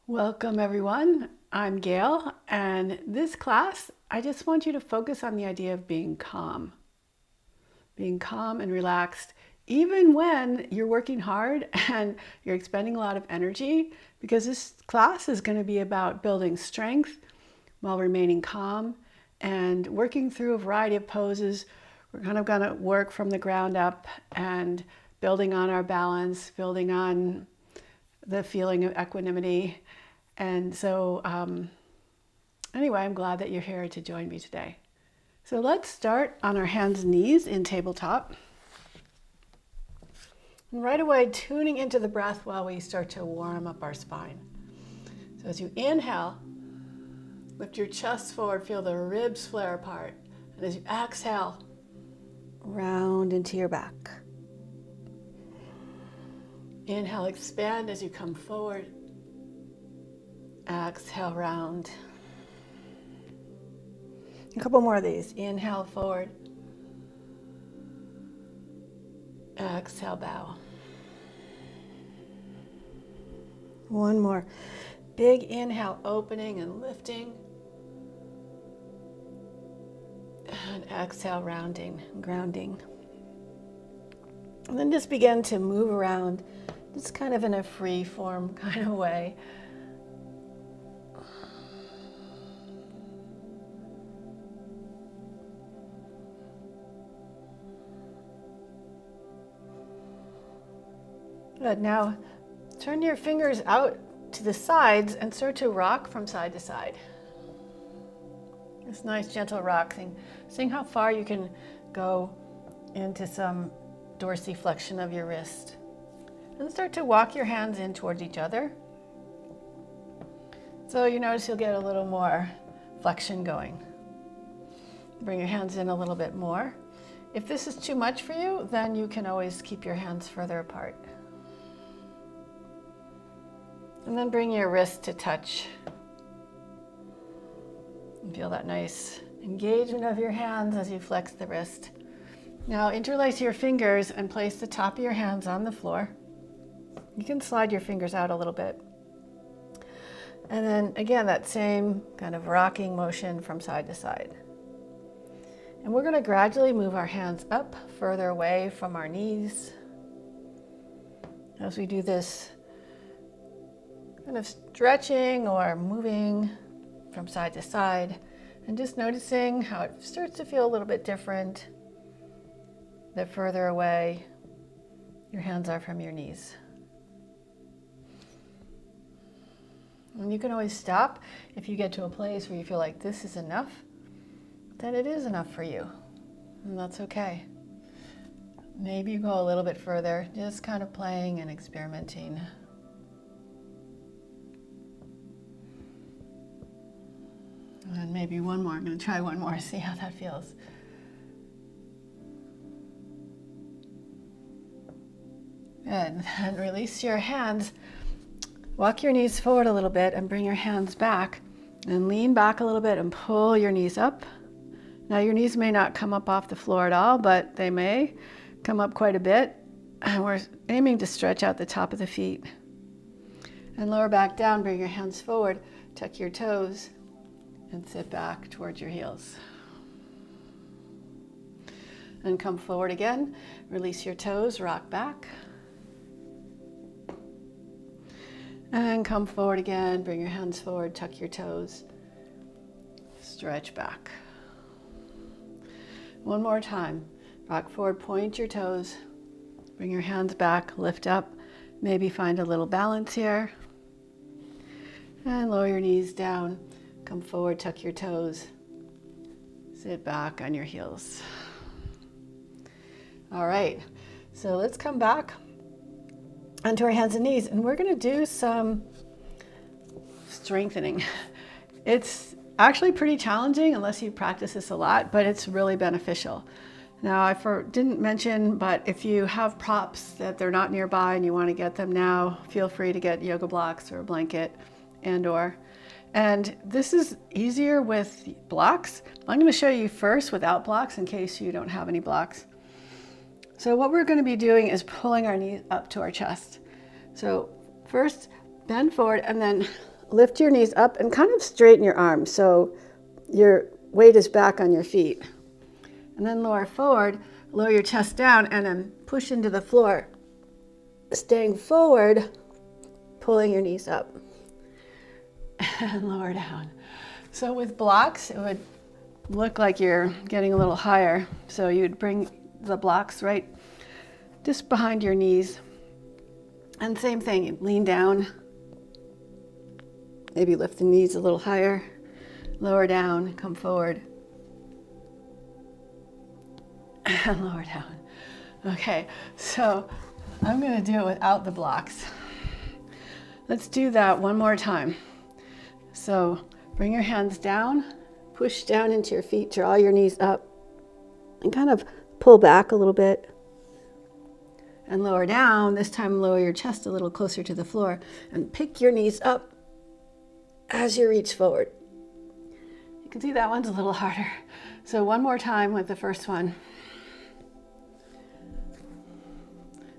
Welcome everyone, I'm Gayle, and this class, I just want you to focus on the idea of being calm and relaxed, even when you're working hard and you're expending a lot of energy, because this class is going to be about building strength while remaining calm and working through a variety of poses. We're kind of going to work from the ground up and building on our balance, building on the feeling of equanimity. And so anyway, I'm glad that you're here to join me today. So let's start on our hands and knees in tabletop. And right away, tuning into the breath while we start to warm up our spine. So as you inhale, lift your chest forward, feel the ribs flare apart. And as you exhale, round into your back. Inhale, expand as you come forward. Exhale, round. A couple more of these. Inhale, forward. Exhale, bow. One more. Big inhale, opening and lifting. And exhale, rounding, grounding. And then just begin to move around, just kind of in a free form kind of way. Good. Now turn your fingers out to the sides and start to rock from side to side. This nice gentle rock thing. Seeing how far you can go into some dorsiflexion of your wrist. And start to walk your hands in towards each other. So you notice you'll get a little more flexion going. Bring your hands in a little bit more. If this is too much for you, then you can always keep your hands further apart. And then bring your wrist to touch. And feel that nice engagement of your hands as you flex the wrist. Now interlace your fingers and place the top of your hands on the floor. You can slide your fingers out a little bit. And then again, that same kind of rocking motion from side to side. And we're going to gradually move our hands up further away from our knees. As we do this, kind of stretching or moving from side to side, and just noticing how it starts to feel a little bit different the further away your hands are from your knees. And you can always stop if you get to a place where you feel like this is enough, then it is enough for you, and that's okay. Maybe you go a little bit further, just kind of playing and experimenting. And maybe one more. I'm going to try one more, see how that feels. Good. And release your hands. Walk your knees forward a little bit and bring your hands back. And lean back a little bit and pull your knees up. Now your knees may not come up off the floor at all, but they may come up quite a bit. And we're aiming to stretch out the top of the feet. And lower back down, bring your hands forward, tuck your toes, and sit back towards your heels. And come forward again. Release your toes, rock back. And come forward again. Bring your hands forward, tuck your toes, stretch back. One more time. Rock forward, point your toes, bring your hands back, lift up. Maybe find a little balance here. And lower your knees down. Come forward, tuck your toes, sit back on your heels. All right, so let's come back onto our hands and knees, and we're going to do some strengthening. It's actually pretty challenging unless you practice this a lot, but it's really beneficial. Now, I didn't mention, but if you have props that they're not nearby and you want to get them now, feel free to get yoga blocks or a blanket and this is easier with blocks. I'm going to show you first without blocks in case you don't have any blocks. So what we're going to be doing is pulling our knees up to our chest. So first bend forward and then lift your knees up and kind of straighten your arms so your weight is back on your feet. And then lower forward, lower your chest down, and then push into the floor. Staying forward, pulling your knees up. And lower down. So with blocks, it would look like you're getting a little higher. So you'd bring the blocks right just behind your knees. And same thing, you lean down. Maybe lift the knees a little higher. Lower down, come forward. And lower down. Okay, so I'm going to do it without the blocks. Let's do that one more time. So bring your hands down, push down into your feet, draw your knees up, and kind of pull back a little bit. And lower down, this time lower your chest a little closer to the floor, and pick your knees up as you reach forward. You can see that one's a little harder. So one more time with the first one.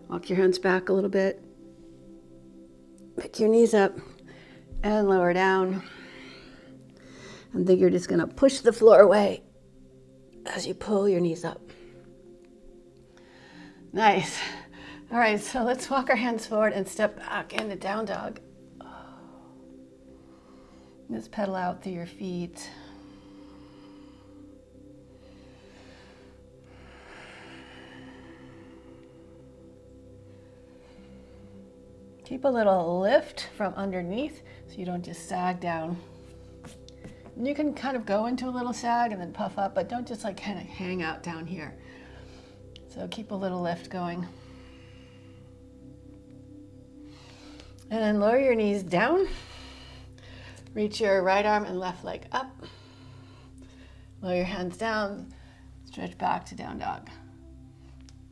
Walk your hands back a little bit. Pick your knees up and lower down. And then you're just going to push the floor away as you pull your knees up. Nice. All right, so let's walk our hands forward and step back into down dog. Just pedal out through your feet. Keep a little lift from underneath so you don't just sag down. And you can kind of go into a little sag and then puff up, but don't just like kind of hang out down here. So keep a little lift going. And then lower your knees down. Reach your right arm and left leg up. Lower your hands down. Stretch back to down dog.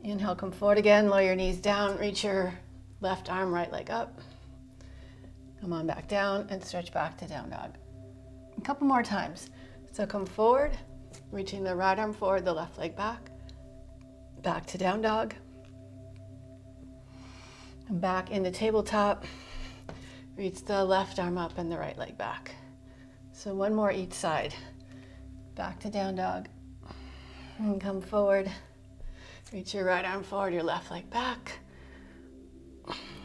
Inhale, come forward again. Lower your knees down. Reach your left arm, right leg up. Come on back down and stretch back to down dog. A couple more times. So come forward, reaching the right arm forward, the left leg back. Back to down dog. And back into tabletop. Reach the left arm up and the right leg back. So one more each side. Back to down dog. And come forward. Reach your right arm forward, your left leg back.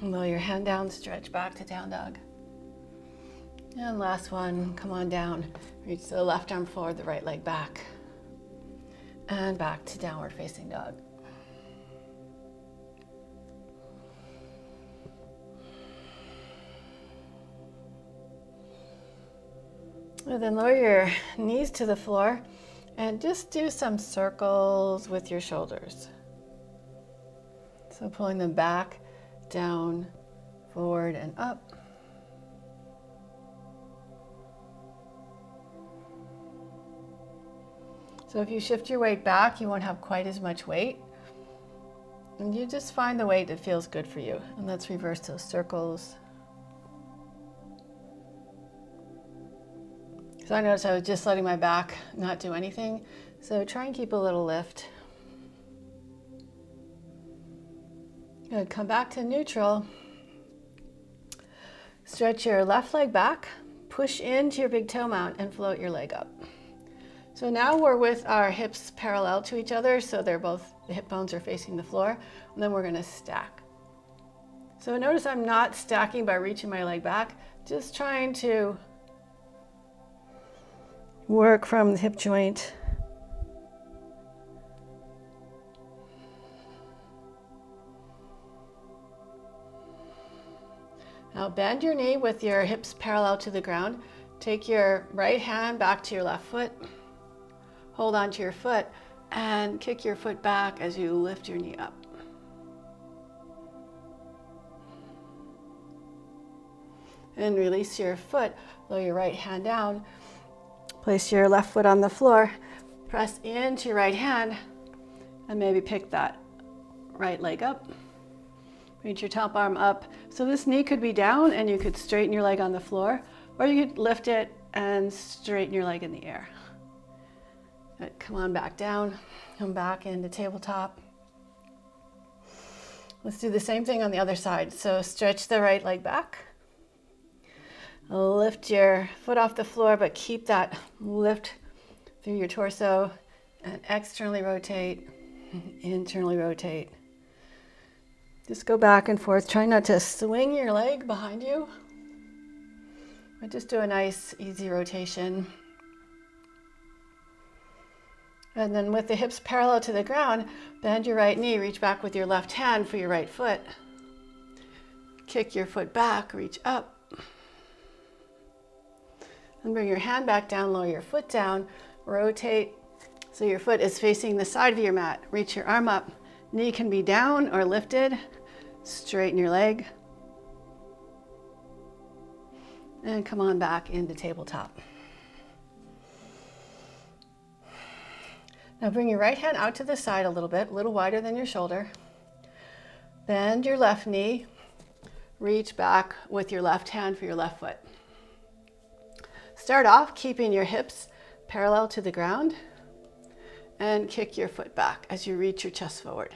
Lower your hand down, stretch back to down dog. And last one, come on down. Reach the left arm forward, the right leg back. And back to downward facing dog. And then lower your knees to the floor and just do some circles with your shoulders. So pulling them back, down, forward, and up. So if you shift your weight back, you won't have quite as much weight. And you just find the weight that feels good for you. And let's reverse those circles. So I noticed I was just letting my back not do anything. So try and keep a little lift. Good, come back to neutral. Stretch your left leg back, push into your big toe mount and float your leg up. So now we're with our hips parallel to each other, so they're both, the hip bones are facing the floor, and then we're gonna stack. So notice I'm not stacking by reaching my leg back, just trying to work from the hip joint. Now bend your knee with your hips parallel to the ground. Take your right hand back to your left foot. Hold on to your foot and kick your foot back as you lift your knee up. And release your foot. Lower your right hand down. Place your left foot on the floor. Press into your right hand and maybe pick that right leg up. Reach your top arm up. So this knee could be down and you could straighten your leg on the floor, or you could lift it and straighten your leg in the air. Good. Come on back down. Come back into tabletop. Let's do the same thing on the other side. So stretch the right leg back. Lift your foot off the floor, but keep that lift through your torso, and externally rotate, internally rotate. Just go back and forth. Try not to swing your leg behind you, but just do a nice, easy rotation. And then with the hips parallel to the ground, bend your right knee, reach back with your left hand for your right foot. Kick your foot back, reach up. And bring your hand back down, lower your foot down, rotate so your foot is facing the side of your mat. Reach your arm up, knee can be down or lifted. Straighten your leg. And come on back into tabletop. Now bring your right hand out to the side a little wider than your shoulder. Bend your left knee. Reach back with your left hand for your left foot. Start off keeping your hips parallel to the ground and kick your foot back as you reach your chest forward.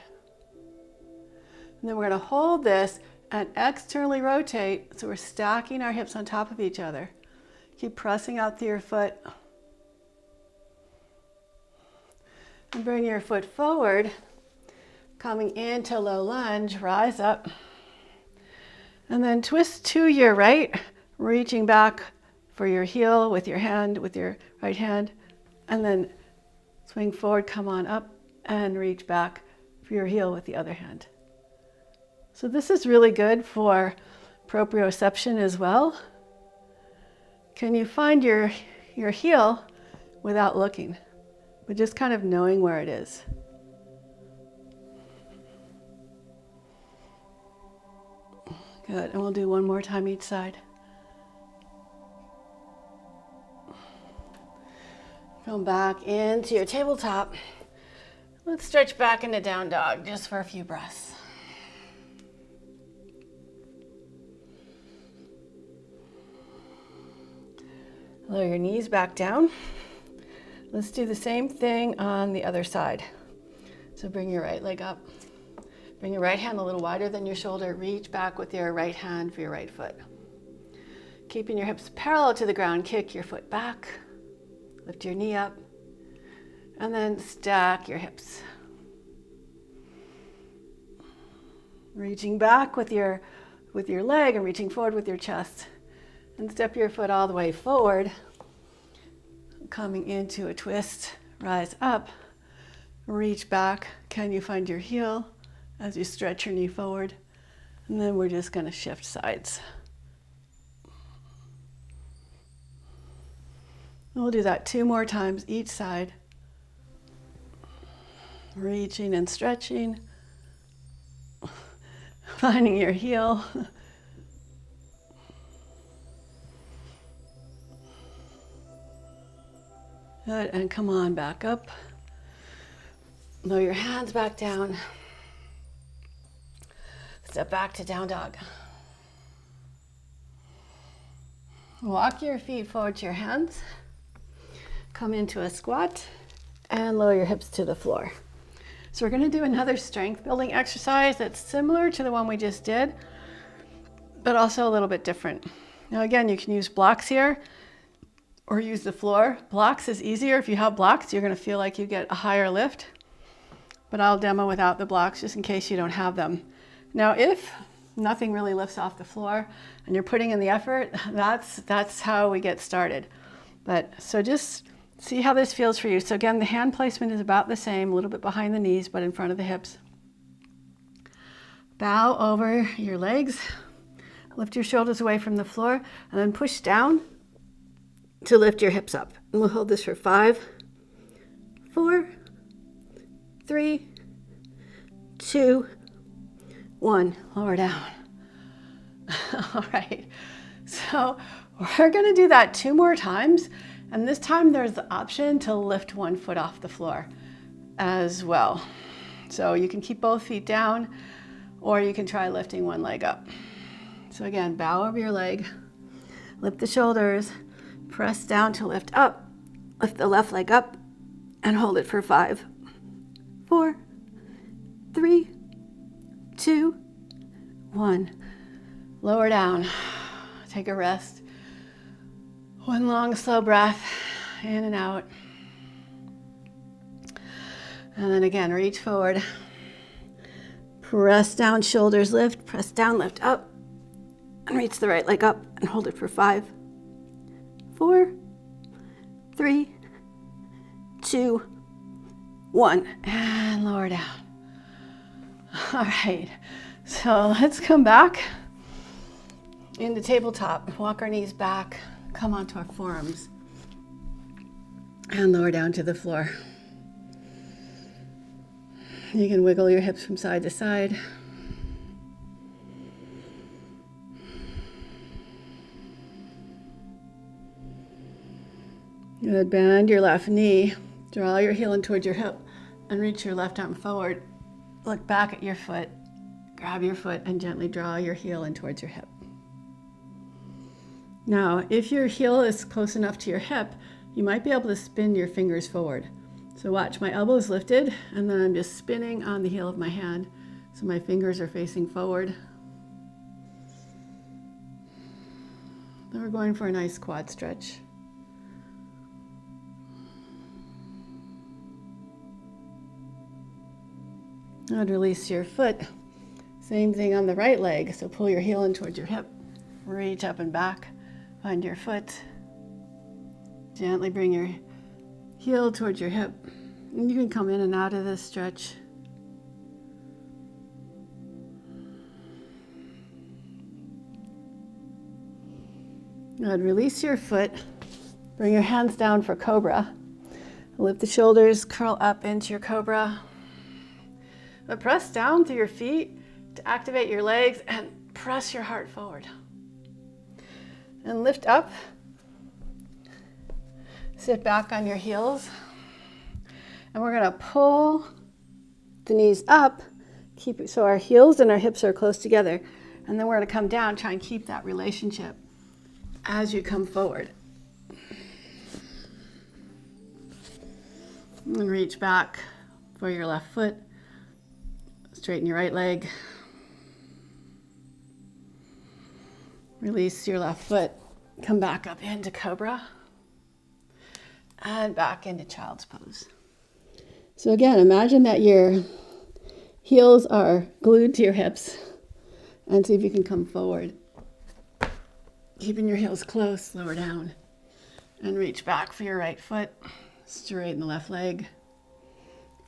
And then we're going to hold this and externally rotate, so we're stacking our hips on top of each other. Keep pressing out through your foot. And bring your foot forward, coming into low lunge, rise up. And then twist to your right, reaching back for your heel with your right hand. And then swing forward, come on up, and reach back for your heel with the other hand. So this is really good for proprioception as well. Can you find your heel without looking, but just kind of knowing where it is? Good, and we'll do one more time each side. Come back into your tabletop. Let's stretch back into down dog just for a few breaths. Lower your knees back down. Let's do the same thing on the other side. So bring your right leg up. Bring your right hand a little wider than your shoulder. Reach back with your right hand for your right foot. Keeping your hips parallel to the ground, kick your foot back. Lift your knee up. And then stack your hips. Reaching back with your leg and reaching forward with your chest. And step your foot all the way forward. Coming into a twist, rise up, reach back. Can you find your heel as you stretch your knee forward? And then we're just going to shift sides. And we'll do that 2 more times each side. Reaching and stretching. Finding your heel. Good, and come on back up. Lower your hands back down. Step back to down dog. Walk your feet forward to your hands. Come into a squat and lower your hips to the floor. So we're going to do another strength building exercise that's similar to the one we just did, but also a little bit different. Now again, you can use blocks here or use the floor. Blocks is easier. If you have blocks, you're going to feel like you get a higher lift, but I'll demo without the blocks just in case you don't have them. Now, if nothing really lifts off the floor and you're putting in the effort, that's how we get started. But so just see how this feels for you. So again, the hand placement is about the same, a little bit behind the knees, but in front of the hips. Bow over your legs, lift your shoulders away from the floor, and then push down to lift your hips up. And we'll hold this for 5, 4, 3, 2, 1. Lower down. All right. So we're going to do that 2 more times. And this time there's the option to lift one foot off the floor as well. So you can keep both feet down, or you can try lifting one leg up. So again, bow over your leg, lift the shoulders, press down to lift up, lift the left leg up, and hold it for 5, 4, 3, 2, 1. Lower down. Take a rest. One long, slow breath, in and out. And then again, reach forward. Press down, shoulders lift, press down, lift up. And reach the right leg up and hold it for 5, 4, 3, 2, 1. And lower down. All right, so let's come back into tabletop. Walk our knees back, come onto our forearms, and lower down to the floor. You can wiggle your hips from side to side. Good, bend your left knee, draw your heel in towards your hip, and reach your left arm forward. Look back at your foot, grab your foot, and gently draw your heel in towards your hip. Now, if your heel is close enough to your hip, you might be able to spin your fingers forward. So watch, my elbows lifted, and then I'm just spinning on the heel of my hand, so my fingers are facing forward. Then we're going for a nice quad stretch. I'd release your foot. Same thing on the right leg. So pull your heel in towards your hip. Reach up and back. Find your foot. Gently bring your heel towards your hip. And you can come in and out of this stretch. I'd release your foot. Bring your hands down for cobra. Lift the shoulders, curl up into your cobra. But press down through your feet to activate your legs and press your heart forward. And lift up. Sit back on your heels. And we're going to pull the knees up, so our heels and our hips are close together. And then we're going to come down, try and keep that relationship as you come forward. And reach back for your left foot. Straighten your right leg. Release your left foot. Come back up into cobra. And back into child's pose. So again, imagine that your heels are glued to your hips. And see if you can come forward. Keeping your heels close, lower down. And reach back for your right foot. Straighten the left leg.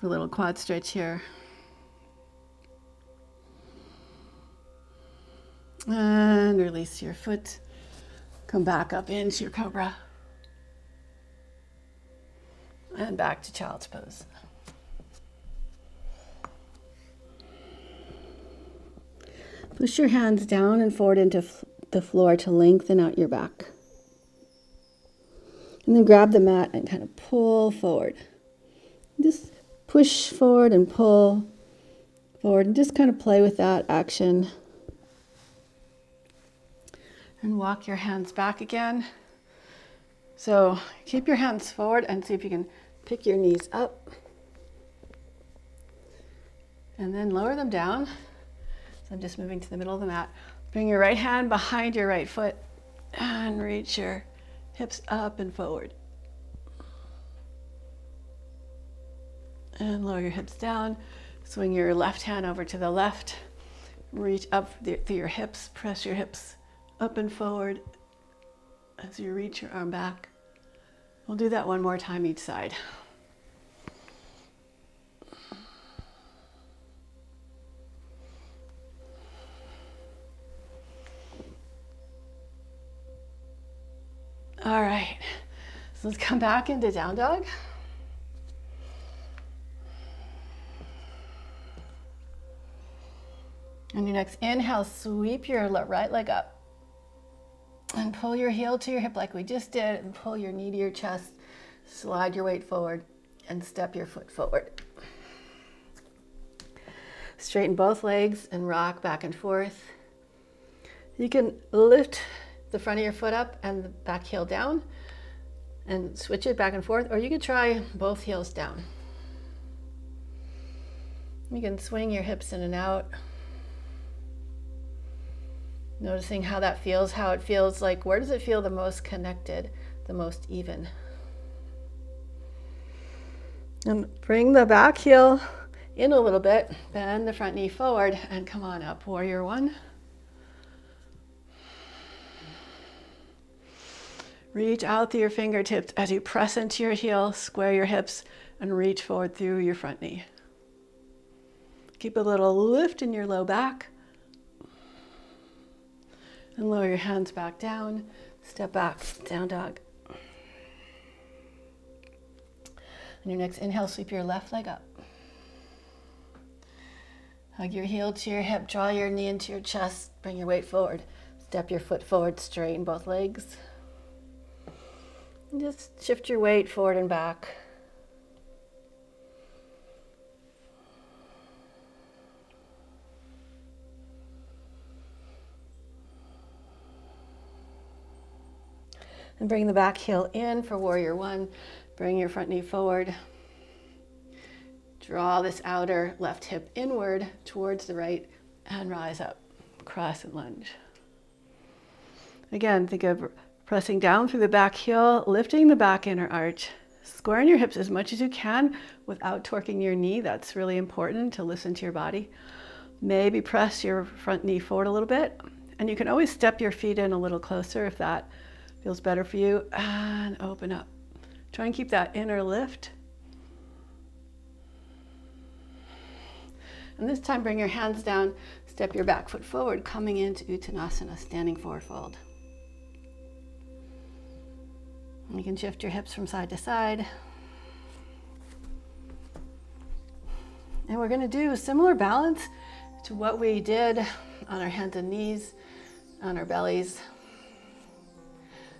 For a little quad stretch here. And release your foot. Come back up into your cobra. And back to child's pose. Push your hands down and forward into the floor to lengthen out your back. And then grab the mat and kind of pull forward. Just push forward and pull forward and just kind of play with that action. And walk your hands back again. So keep your hands forward and see if you can pick your knees up. And then lower them down. So I'm just moving to the middle of the mat. Bring your right hand behind your right foot and reach your hips up and forward. And lower your hips down. Swing your left hand over to the left. Reach up through your hips. Press your hips up and forward as you reach your arm back. We'll do that one more time each side. All right, so let's come back into down dog. On your next inhale, sweep your right leg up. And pull your heel to your hip like we just did, and pull your knee to your chest. Slide your weight forward and step your foot forward. Straighten both legs and rock back and forth. You can lift the front of your foot up and the back heel down and switch it back and forth, or you could try both heels down. You can swing your hips in and out. Noticing how that feels, how it feels like, where does it feel the most connected? the most even. And bring the back heel in a little bit, bend the front knee forward, and come on up, warrior one. Reach out through your fingertips as you press into your heel, square your hips, and reach forward through your front knee. Keep a little lift in your low back. And lower your hands back down. Step back, down dog. On your next inhale, sweep your left leg up. Hug your heel to your hip, draw your knee into your chest, bring your weight forward. Step your foot forward, straighten both legs. And just shift your weight forward and back. And bring the back heel in for warrior one. Bring your front knee forward. Draw this outer left hip inward towards the right and rise up. Cross and lunge. Again, think of pressing down through the back heel, lifting the back inner arch, squaring your hips as much as you can without torquing your knee. That's really important to listen to your body. Maybe press your front knee forward a little bit, and you can always step your feet in a little closer if that feels better for you, and open up. Try and keep that inner lift. And this time bring your hands down, step your back foot forward, coming into Uttanasana, standing forward fold. You can shift your hips from side to side. And we're going to do a similar balance to what we did on our hands and knees, on our bellies.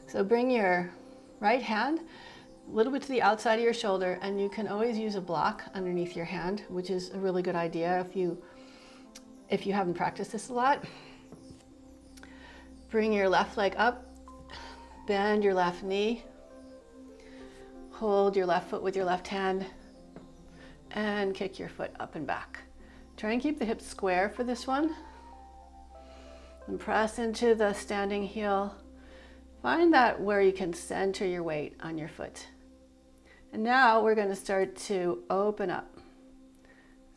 So bring your right hand a little bit to the outside of your shoulder, and you can always use a block underneath your hand, which is a really good idea if you haven't practiced this a lot. Bring your left leg up, bend your left knee, hold your left foot with your left hand, and kick your foot up and back. Try and keep the hips square for this one. And press into the standing heel. Find that where you can center your weight on your foot. And now we're going to start to open up.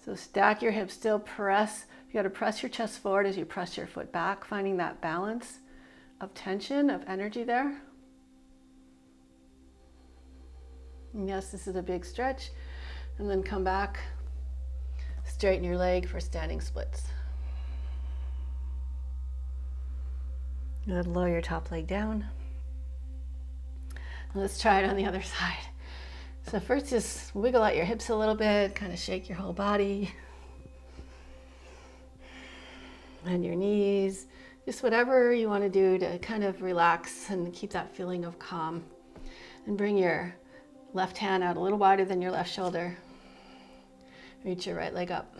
So stack your hips, still press. You got to press your chest forward as you press your foot back, finding that balance of tension, of energy there. And yes, this is a big stretch. And then come back, straighten your leg for standing splits. Good, lower your top leg down. Let's try it on the other side. So first just wiggle out your hips a little bit, kind of shake your whole body. And your knees, just whatever you want to do to kind of relax and keep that feeling of calm. And bring your left hand out a little wider than your left shoulder. Reach your right leg up.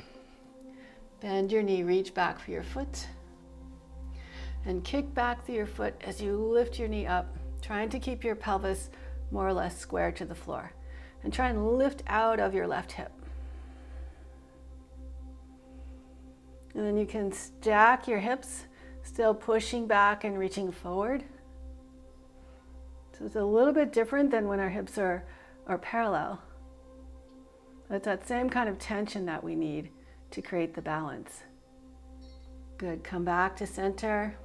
Bend your knee, reach back for your foot. And kick back through your foot as you lift your knee up, trying to keep your pelvis more or less square to the floor. And try and lift out of your left hip. And then you can stack your hips, still pushing back and reaching forward. So it's a little bit different than when our hips are parallel. It's that same kind of tension that we need to create the balance. Good, come back to center.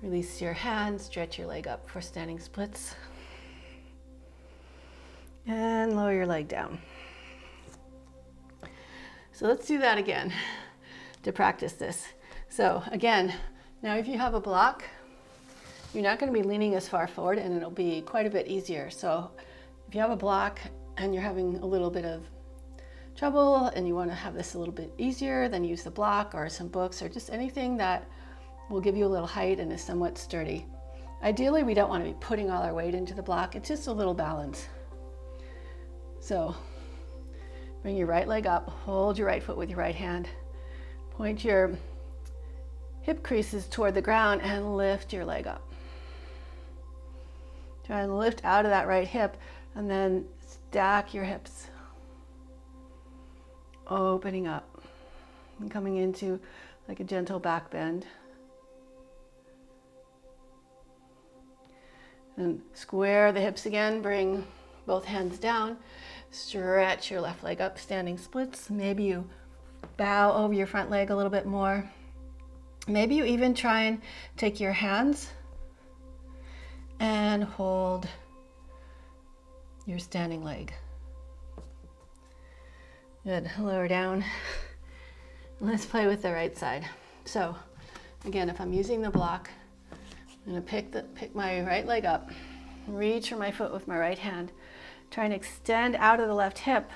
Release your hands, stretch your leg up for standing splits. And lower your leg down. So let's do that again to practice this. So again, now if you have a block, you're not going to be leaning as far forward and it'll be quite a bit easier. So if you have a block and you're having a little bit of trouble and you want to have this a little bit easier, then use the block or some books or just anything that will give you a little height and is somewhat sturdy. Ideally, we don't want to be putting all our weight into the block. It's just a little balance. So bring your right leg up, hold your right foot with your right hand, point your hip creases toward the ground and lift your leg up. Try and lift out of that right hip and then stack your hips, opening up and coming into like a gentle back bend. And square the hips again, bring both hands down, stretch your left leg up, standing splits. Maybe you bow over your front leg a little bit more. Maybe you even try and take your hands and hold your standing leg. Good, lower down. Let's play with the right side. So again, if I'm using the block, I'm gonna pick my right leg up, reach for my foot with my right hand, try and extend out of the left hip,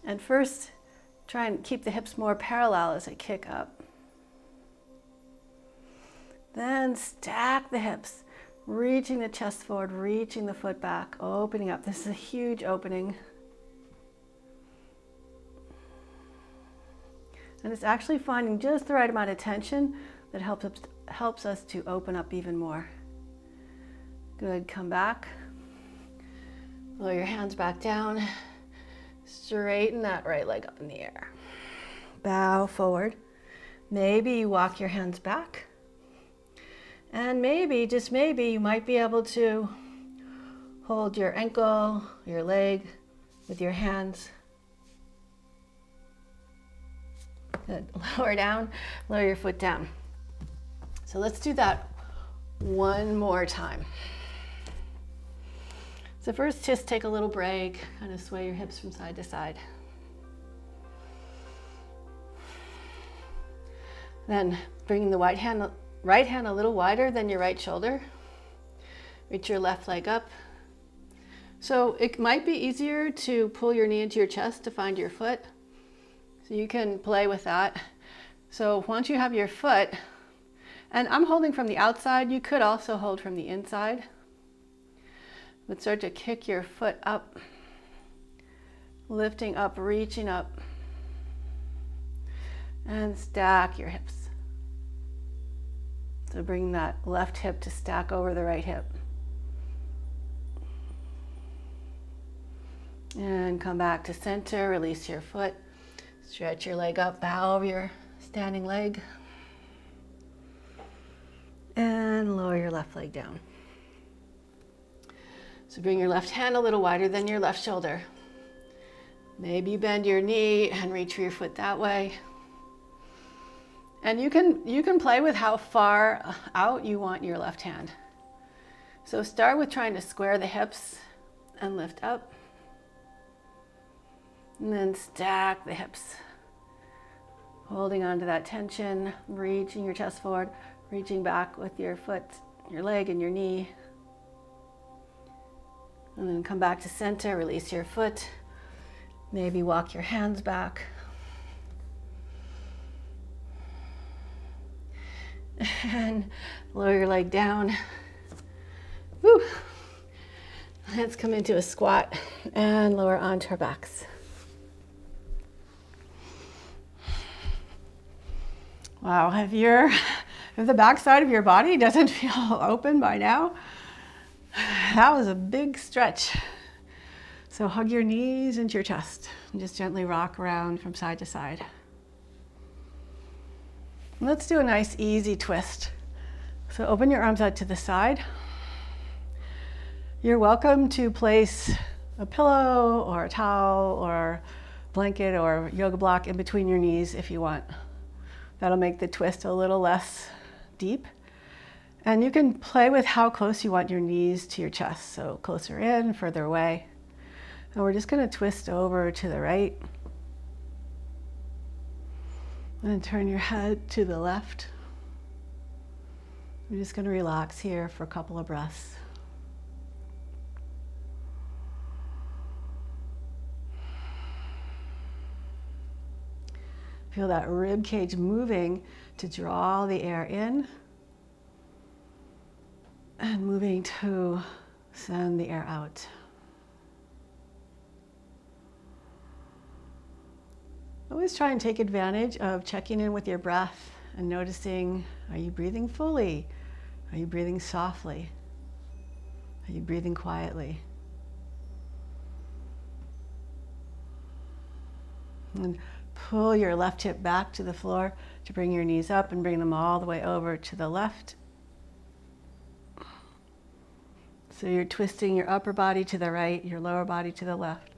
and first try and keep the hips more parallel as I kick up. Then stack the hips, reaching the chest forward, reaching the foot back, opening up. This is a huge opening. And it's actually finding just the right amount of tension that helps us to open up even more. Good, come back. Lower your hands back down. Straighten that right leg up in the air. Bow forward. Maybe you walk your hands back. And maybe, just maybe, you might be able to hold your ankle, your leg with your hands. Good. Lower down, lower your foot down. So let's do that one more time. So first, just take a little break, kind of sway your hips from side to side. Then bringing the right hand a little wider than your right shoulder. Reach your left leg up. So it might be easier to pull your knee into your chest to find your foot. So you can play with that. So once you have your foot, and I'm holding from the outside, you could also hold from the inside. But start to kick your foot up, lifting up, reaching up, and stack your hips. So bring that left hip to stack over the right hip. And come back to center, release your foot, stretch your leg up, bow over your standing leg, and lower your left leg down. So bring your left hand a little wider than your left shoulder. Maybe bend your knee and reach for your foot that way. And you can play with how far out you want your left hand. So start with trying to square the hips and lift up. And then stack the hips. Holding on to that tension, reaching your chest forward, reaching back with your foot, your leg, and your knee. And then come back to center, release your foot. Maybe walk your hands back. And lower your leg down. Woo. Let's come into a squat and lower onto our backs. Wow, if the back side of your body doesn't feel open by now, that was a big stretch. So hug your knees into your chest and just gently rock around from side to side. Let's do a nice easy twist. So open your arms out to the side. You're welcome to place a pillow or a towel or blanket or yoga block in between your knees if you want. That'll make the twist a little less deep. And you can play with how close you want your knees to your chest. So closer in, further away. And we're just going to twist over to the right. And then turn your head to the left. We're just going to relax here for a couple of breaths. Feel that rib cage moving to draw the air in and moving to send the air out. Always try and take advantage of checking in with your breath and noticing, are you breathing fully? Are you breathing softly? Are you breathing quietly? And pull your left hip back to the floor to bring your knees up and bring them all the way over to the left. So you're twisting your upper body to the right, your lower body to the left.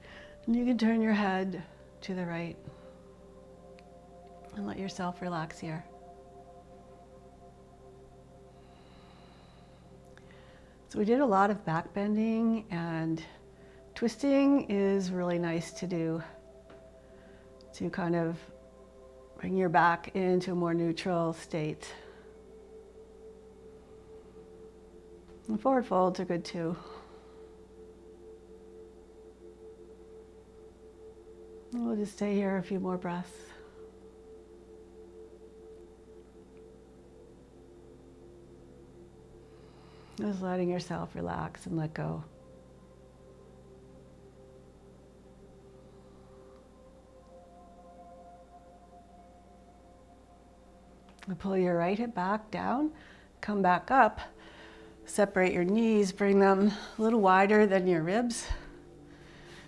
And you can turn your head to the right and let yourself relax here. So we did a lot of back bending, and twisting is really nice to do to kind of bring your back into a more neutral state. And forward folds are good too. And we'll just stay here a few more breaths. Just letting yourself relax and let go. And pull your right hip back down, come back up, separate your knees, bring them a little wider than your ribs.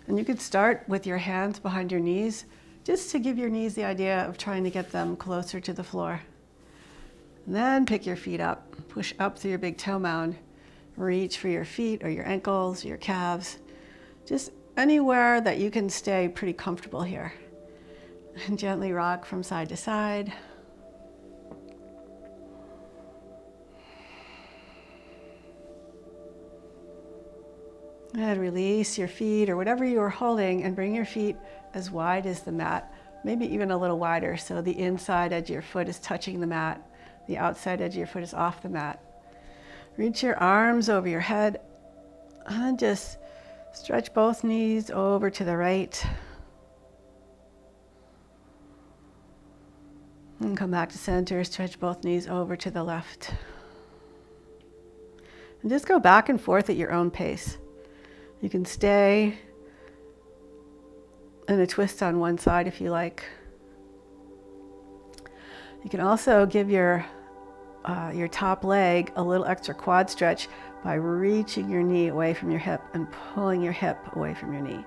And you could start with your hands behind your knees, just to give your knees the idea of trying to get them closer to the floor. And then pick your feet up, push up through your big toe mound, reach for your feet or your ankles, your calves, just anywhere that you can stay pretty comfortable here. And gently rock from side to side. And release your feet or whatever you are holding and bring your feet as wide as the mat, maybe even a little wider, so the inside edge of your foot is touching the mat, the outside edge of your foot is off the mat. Reach your arms over your head and just stretch both knees over to the right. And come back to center, stretch both knees over to the left. And just go back and forth at your own pace. You can stay in a twist on one side if you like. You can also give your top leg a little extra quad stretch by reaching your knee away from your hip and pulling your hip away from your knee.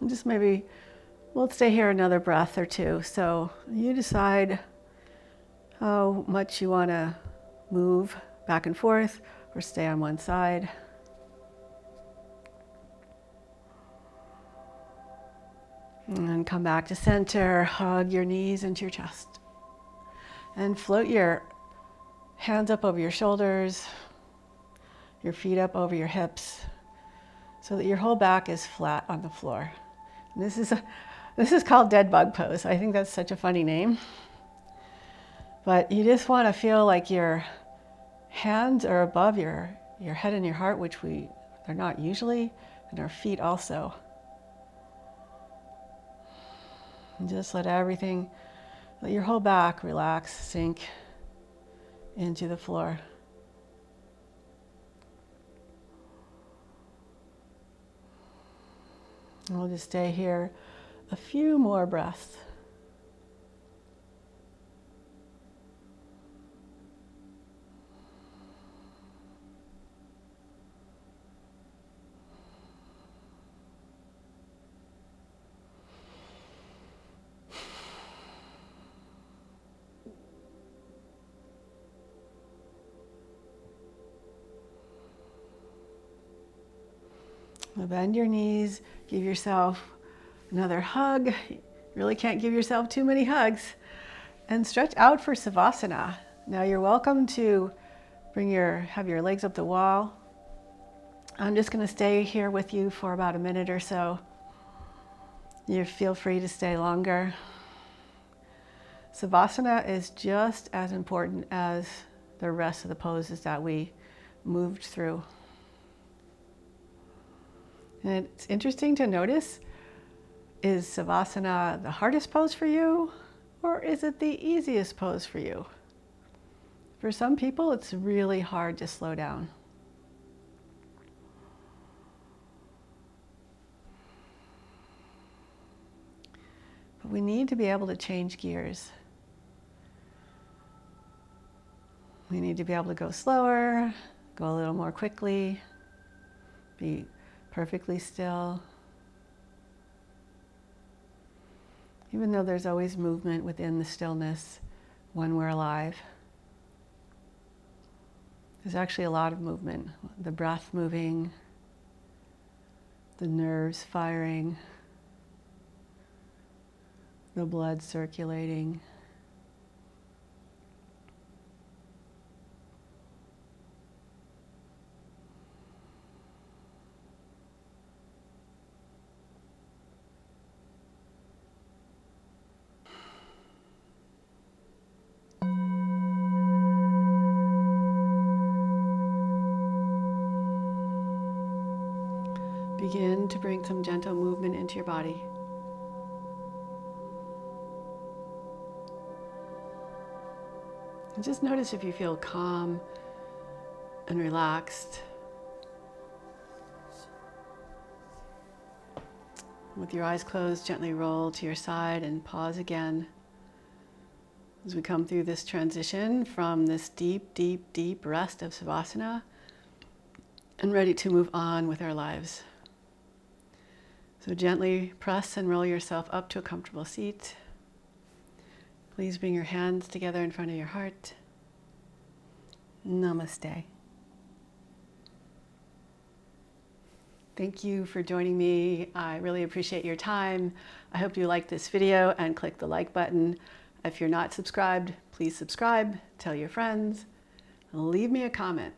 And just maybe we'll stay here another breath or two. So you decide how much you want to move back and forth or stay on one side. And then come back to center, hug your knees into your chest. And float your hands up over your shoulders, your feet up over your hips, so that your whole back is flat on the floor. And this is called dead bug pose. I think that's such a funny name. But you just want to feel like your hands are above your head and your heart, which they're not usually, and our feet also. And just let your whole back relax, sink into the floor. And we'll just stay here a few more breaths. Bend your knees, give yourself another hug. You really can't give yourself too many hugs. And stretch out for Savasana. Now you're welcome to have your legs up the wall. I'm just going to stay here with you for about a minute or so. You feel free to stay longer. Savasana is just as important as the rest of the poses that we moved through. And it's interesting to notice, is Savasana the hardest pose for you, or is it the easiest pose for you? For some people, it's really hard to slow down. But we need to be able to change gears. We need to be able to go slower, go a little more quickly, be perfectly still. Even though there's always movement within the stillness when we're alive, there's actually a lot of movement. The breath moving, the nerves firing, the blood circulating. Begin to bring some gentle movement into your body. And just notice if you feel calm and relaxed. With your eyes closed, gently roll to your side and pause again as we come through this transition from this deep, deep, deep rest of Savasana and ready to move on with our lives. So gently press and roll yourself up to a comfortable seat. Please bring your hands together in front of your heart. Namaste. Thank you for joining me. I really appreciate your time. I hope you liked this video and click the like button. If you're not subscribed, please subscribe, tell your friends, leave me a comment.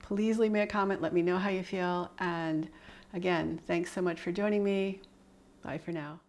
Please leave me a comment, let me know how you feel. And again, thanks so much for joining me. Bye for now.